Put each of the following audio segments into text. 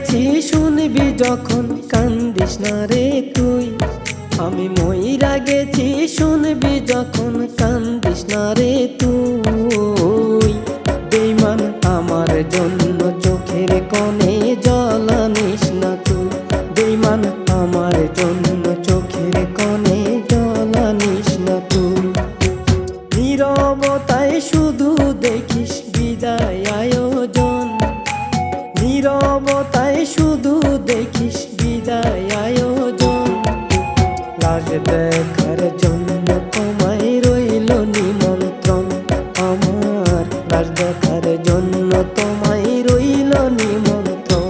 গেছি শুনবি যখন কান্দিস না রে তুই। আমি মইরা গেছি শুনবি যখন কান্দিস না রে তুই। বেঈমান আমার জন্য চোখের কোণে জল আনিস না তুই। বেঈমান আমার জন্য চোখের কোণে জল আনিস না তুই। নীরবতায় শুধু দেখিস বিদায় আয়োজন। নীরবতায় শুধু দেখিস বিদায় আয়োজন। লাশ দেখার জন্য তোমায় রইল নিমন্ত্রণ আমার। লাশ দেখার জন্য তোমায় রইল নিমন্ত্রণ।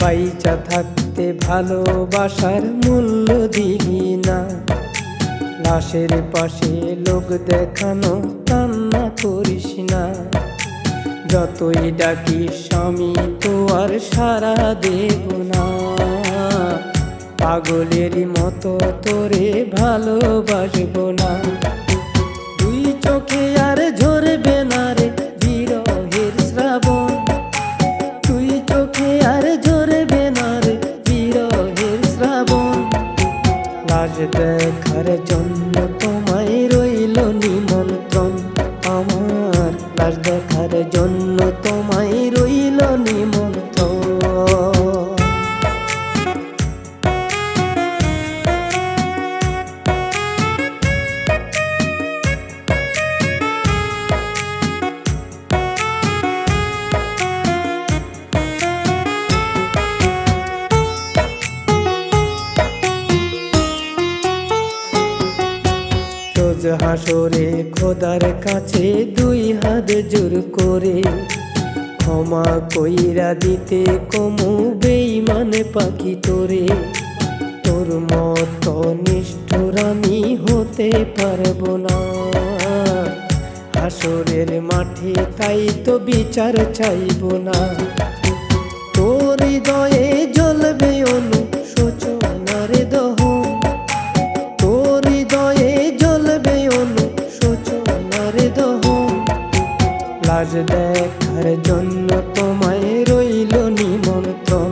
বাইচা থাকতে ভালোবাসার মূল্য দিলি না। লাশের পাশে লোক দেখানো কান্না করিস না। যতই ডাকিস আমি তো আর সাড়া দেব না। পাগলের মতো তোরে ভালোবাসবো না। দুই চোখে আর ঝরবে না রে বিরহের শ্রাবণ। দুই চোখে আর ঝরবে না রে বিরহের শ্রাবণ। লাশ দেখার জন্য তোমায় রইল নিমন্ত্রণ আমার। লাশ দেখার জন্য তোমায় রইল নিমন্ত্রণ। রোজ হাসরে খোদার কাছে দুই হাত জোর করে ক্ষমা কইরা দিতে কমু বেঈমান পাখি তোরে। তোর মতো নিষ্ঠুর আমি হতে পারবো না। হাসরের মাঠে তাই তো বিচার চাইবো না। তোর হৃদয়ে জ্বলবে অনুশোচনার দহন। তোর হৃদয়ে জ্বলবে অনুশোচনার দহন। লাশ দেখার জন্য তোমায় রইল নিমন্ত্রণ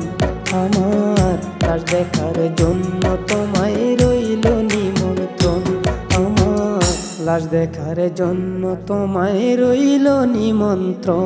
আমার। লাশ দেখার জন্য তোমায় রইল নিমন্ত্রণ আমার। লাশ দেখার জন্য তোমায় রইল নিমন্ত্রণ।